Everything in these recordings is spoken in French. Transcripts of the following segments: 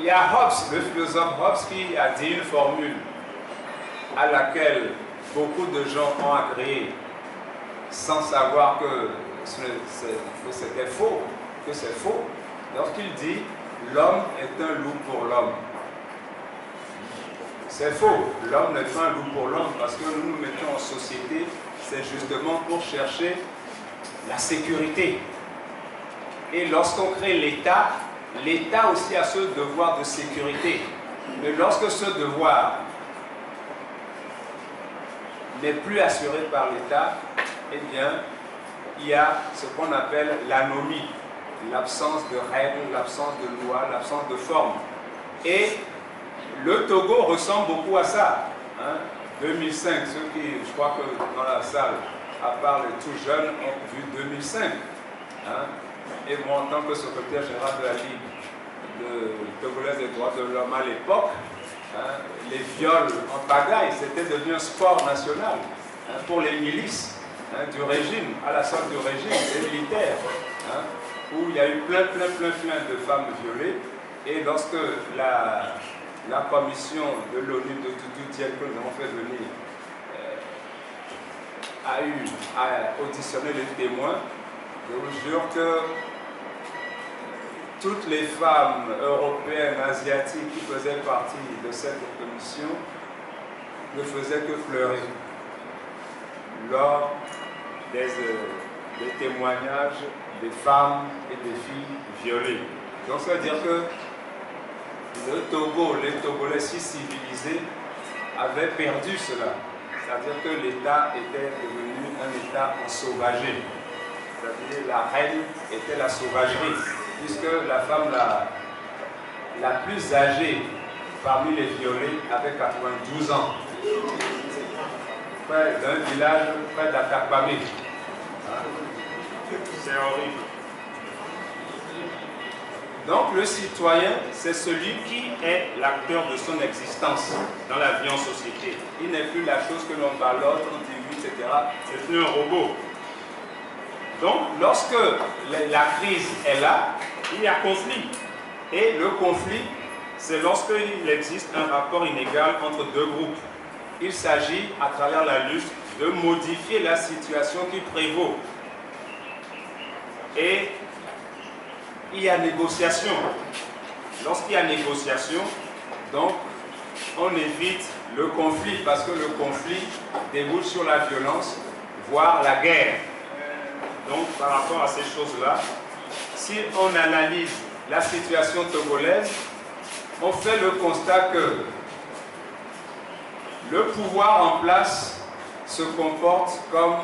y a Hobbes, le philosophe Hobbes, qui a dit une formule à laquelle beaucoup de gens ont agréé sans savoir que c'était faux, que c'est faux. Lorsqu'il dit « l'homme est un loup pour l'homme ». C'est faux, l'homme n'est pas un loup pour l'homme parce que nous nous mettons en société, c'est justement pour chercher la sécurité. Et lorsqu'on crée l'État, l'État aussi a ce devoir de sécurité. Mais lorsque ce devoir n'est plus assuré par l'État, eh bien, il y a ce qu'on appelle l'anomie, l'absence de règles, l'absence de loi, l'absence de forme. Et le Togo ressemble beaucoup à ça. 2005, ceux qui, je crois que dans la salle, à part les tout jeunes, ont vu 2005. Et moi, en tant que secrétaire général de la Ligue togolaise des droits de l'homme à l'époque, les viols en pagaille, c'était devenu un sport national pour les milices du régime, à la sorte du régime, des militaires, où il y a eu plein de femmes violées. Et lorsque la commission de l'ONU de Tutu Diène que nous avons fait venir a auditionné les témoins, je vous jure que toutes les femmes européennes, asiatiques qui faisaient partie de cette commission ne faisaient que pleurer lors des témoignages des femmes et des filles violées. Donc ça veut dire que le Togo, les Togolais si civilisés avaient perdu cela. C'est-à-dire que l'État était devenu un État ensauvagé. C'est-à-dire la reine était la sauvagerie, puisque la femme la plus âgée parmi les violées avait 92 ans. Près d'un village, près d'Atakpamé. C'est horrible. Donc le citoyen, c'est celui qui est l'acteur de son existence dans la vie en société. Il n'est plus la chose que l'on ballotte, on divise, etc. C'est plus un robot. Donc lorsque la crise est là, il y a conflit. Et le conflit, c'est lorsqu'il existe un rapport inégal entre deux groupes. Il s'agit, à travers la lutte, de modifier la situation qui prévaut. Et il y a négociation. Lorsqu'il y a négociation, donc, on évite le conflit, parce que le conflit débouche sur la violence, voire la guerre. Donc, par rapport à ces choses-là, si on analyse la situation togolaise, on fait le constat que le pouvoir en place se comporte comme,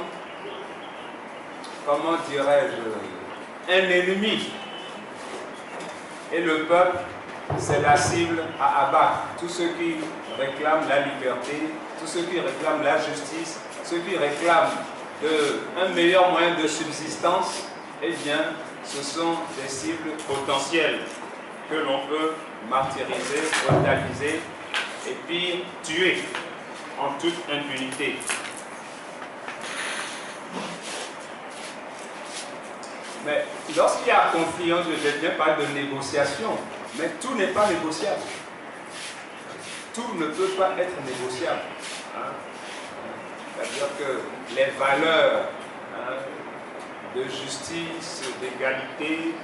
comment dirais-je, un ennemi. Et le peuple, c'est la cible à abattre. Tous ceux qui réclament la liberté, tous ceux qui réclament la justice, ceux qui réclament un meilleur moyen de subsistance, eh bien, ce sont des cibles potentielles que l'on peut martyriser, brutaliser et puis tuer en toute impunité. Mais lorsqu'il y a un conflit, je viens parler de négociation, mais tout n'est pas négociable. Tout ne peut pas être négociable. C'est-à-dire que les valeurs de justice, d'égalité,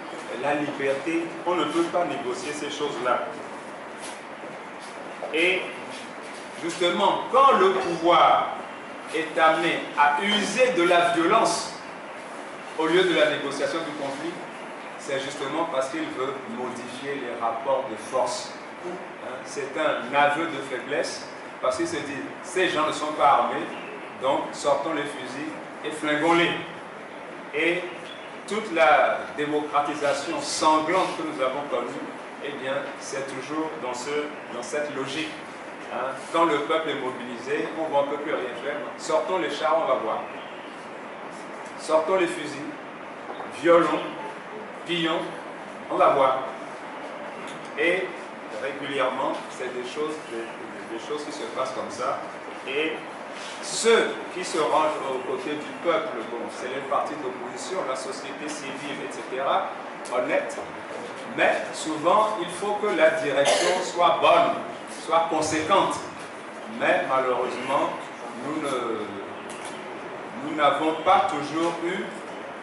la liberté, on ne peut pas négocier ces choses-là. Et justement, quand le pouvoir est amené à user de la violence au lieu de la négociation du conflit, c'est justement parce qu'il veut modifier les rapports de force. C'est un aveu de faiblesse, parce qu'il se dit, ces gens ne sont pas armés, donc sortons les fusils et flinguons-les. Et toute la démocratisation sanglante que nous avons connue, eh bien, c'est toujours dans cette logique. Quand le peuple est mobilisé, on ne peut plus rien faire. Sortons les chars, on va voir. Sortons les fusils, violons, pillons, on va voir. Et régulièrement, c'est des choses qui se passent comme ça. Et ceux qui se rangent aux côtés du peuple, bon, c'est les partis d'opposition, la société civile, etc., honnête, mais souvent il faut que la direction soit bonne, soit conséquente. Mais malheureusement, nous n'avons pas toujours eu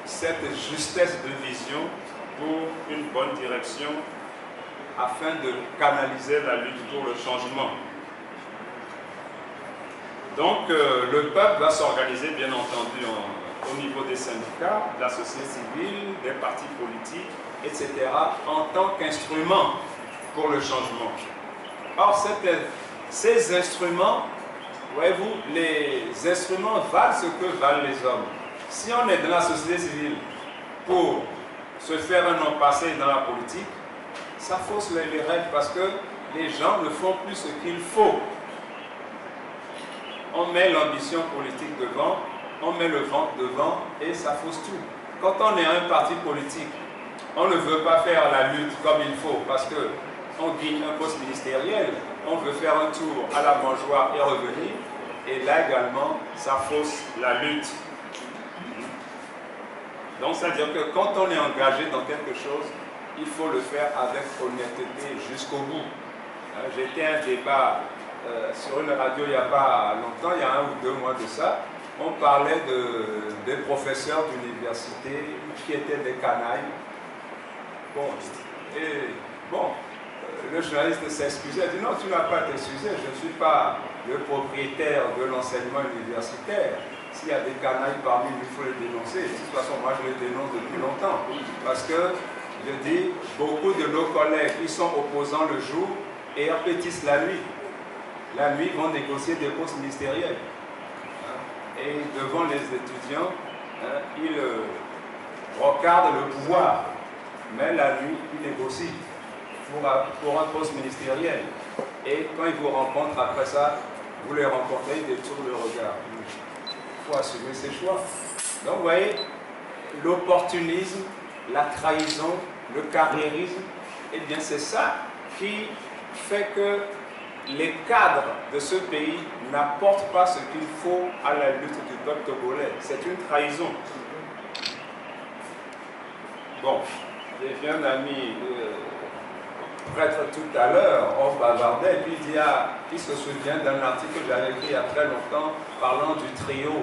cette justesse de vision pour une bonne direction afin de canaliser la lutte pour le changement. Donc le peuple va s'organiser bien entendu au niveau des syndicats, de la société civile, des partis politiques, etc. en tant qu'instrument pour le changement. Or ces instruments, voyez-vous, les instruments valent ce que valent les hommes. Si on est dans la société civile pour se faire un nom passé dans la politique, ça fausse les règles parce que les gens ne font plus ce qu'il faut. On met l'ambition politique devant, on met le ventre devant et ça fausse tout. Quand on est un parti politique, on ne veut pas faire la lutte comme il faut parce qu'on gagne un poste ministériel, on veut faire un tour à la mangeoire et revenir. Et là également, ça fausse la lutte. Donc, c'est-à-dire que quand on est engagé dans quelque chose, il faut le faire avec honnêteté jusqu'au bout. J'ai été à un débat sur une radio il n'y a pas longtemps, il y a 1 ou 2 mois de ça. On parlait des professeurs d'université qui étaient des canailles. Le journaliste s'excusait, il dit non, tu n'as pas été excusé, je ne suis pas le propriétaire de l'enseignement universitaire. S'il y a des canailles parmi nous, il faut les dénoncer. De toute façon, moi je les dénonce depuis longtemps. Parce que, je dis, beaucoup de nos collègues, ils sont opposants le jour et appétissent la nuit. La nuit, ils vont négocier des postes ministériels. Et devant les étudiants, ils regardent le pouvoir. Mais la nuit, ils négocient pour un poste ministériel. Et quand ils vous rencontrent après ça, vous les rencontrez, ils détournent le regard. Il faut assumer ses choix. Donc vous voyez, l'opportunisme, la trahison, le carriérisme, eh bien c'est ça qui fait que les cadres de ce pays n'apportent pas ce qu'il faut à la lutte du peuple togolais. C'est une trahison. Bon, j'ai vu un ami prêtre tout à l'heure, on bavardait, et puis il dit, il se souvient d'un article que j'avais écrit il y a très longtemps, parlant du trio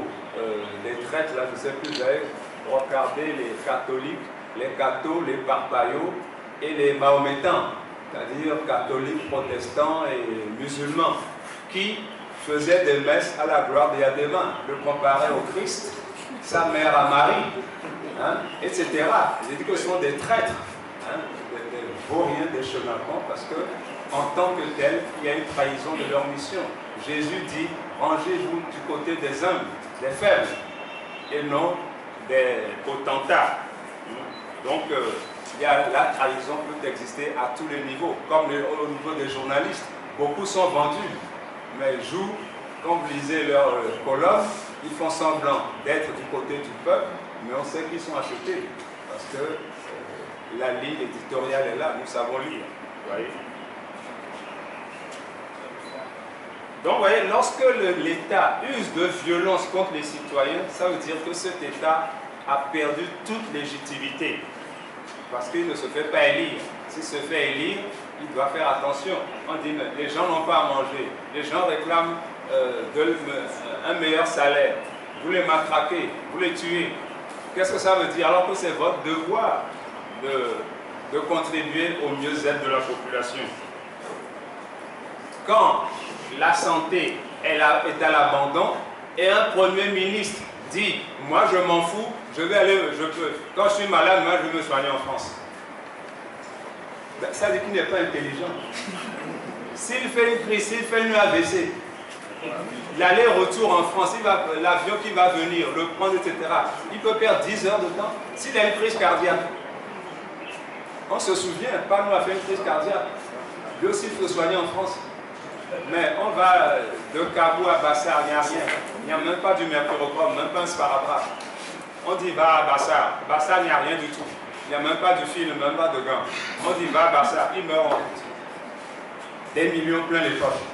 des traîtres, là, je ne sais plus, vous avez regardé les catholiques, les cathos, les parpaillots et les mahométans, c'est-à-dire catholiques, protestants et musulmans, qui faisaient des messes à la gloire de Yadéma, le comparaient au Christ, sa mère à Marie, etc. J'ai dit que ce sont des traîtres, des vauriens, des chenapans, parce que en tant que tel, il y a une trahison de leur mission. Jésus dit, rangez-vous du côté des humbles, des faibles, et non des potentats. Donc, la trahison peut exister à tous les niveaux, comme au niveau des journalistes. Beaucoup sont vendus, mais jouent, quand vous lisez leurs colonnes, ils font semblant d'être du côté du peuple, mais on sait qu'ils sont achetés, parce que la ligne éditoriale est là, nous savons lire. Vous voyez? Donc, vous voyez, lorsque l'État use de violence contre les citoyens, ça veut dire que cet État a perdu toute légitimité. Parce qu'il ne se fait pas élire. S'il se fait élire, il doit faire attention. On dit, mais les gens n'ont pas à manger. Les gens réclament un meilleur salaire. Vous les matraquez, vous les tuez. Qu'est-ce que ça veut dire? Alors que c'est votre devoir de contribuer au mieux-être de la population. Quand la santé est à l'abandon et un Premier ministre dit « moi je m'en fous, je vais aller, quand je suis malade, moi je vais me soigner en France ». Ça dit qu'il n'est pas intelligent. S'il fait une crise, s'il fait une AVC, l'aller-retour en France, l'avion qui va venir, le prendre, etc., il peut perdre 10 heures de temps. S'il a une crise cardiaque, on se souvient, Palma a fait une crise cardiaque. Lui aussi, il faut soigner en France. Mais on va de Kabou à Bassar, il n'y a rien. Il n'y a même pas du mercurochrome, même pas un sparadrap. On dit va à Bassar. Bassar, il n'y a rien du tout. Il n'y a même pas de fil, même pas de gants. On dit va à Bassar, il meurt en route. Des millions plein les poches.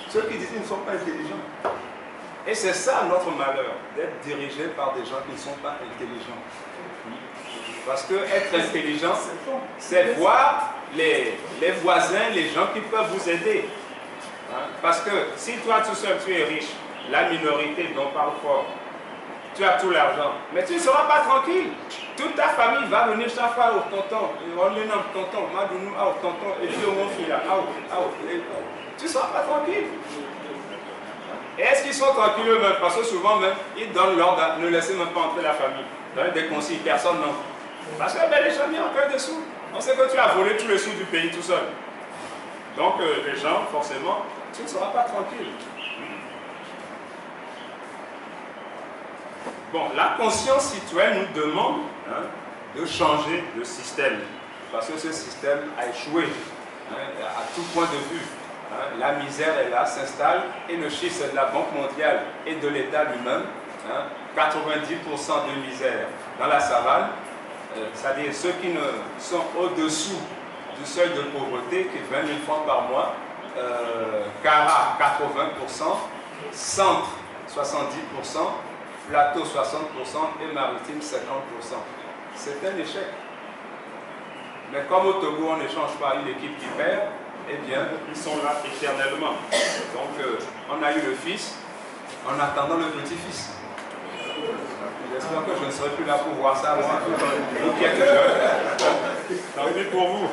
Ceux qui disent qu'ils ne sont pas intelligents. Et c'est ça notre malheur, d'être dirigé par des gens qui ne sont pas intelligents. Parce que être intelligent, c'est voir les voisins, les gens qui peuvent vous aider. Hein? Parce que si toi tout seul tu es riche, la minorité dont parle fort, tu as tout l'argent, mais tu ne seras pas tranquille. Toute ta famille va venir chaque fois au tonton, on le nomme tonton, Madounou, au tonton, et puis au mon fils là, tu ne seras pas tranquille. Et est-ce qu'ils sont tranquilles eux-mêmes? Parce que souvent même, ils donnent l'ordre, ne laissez même pas entrer la famille. Donnez des consignes, personne n'entre. Parce que ben, les gens n'y ont aucun dessous. On sait que tu as volé tous les sous du pays tout seul. Donc les gens, forcément, tu ne seras pas tranquille. Bon, la conscience citoyenne nous demande de changer de système. Parce que ce système a échoué à tout point de vue. La misère est là, s'installe, et le chiffre c'est de la Banque mondiale et de l'État lui-même. 90% de misère dans la savane, c'est-à-dire ceux qui ne sont au-dessous du seuil de pauvreté, qui est 20 000 francs par mois, Cara 80%, Centre 70%, Plateau 60% et Maritime 50%. C'est un échec. Mais comme au Togo on n'échange pas une équipe qui perd, eh bien, ils sont là éternellement. Donc, on a eu le fils en attendant le petit-fils. J'espère que je ne serai plus là pour voir ça. Vous qui êtes jeunes. Tant pis pour vous.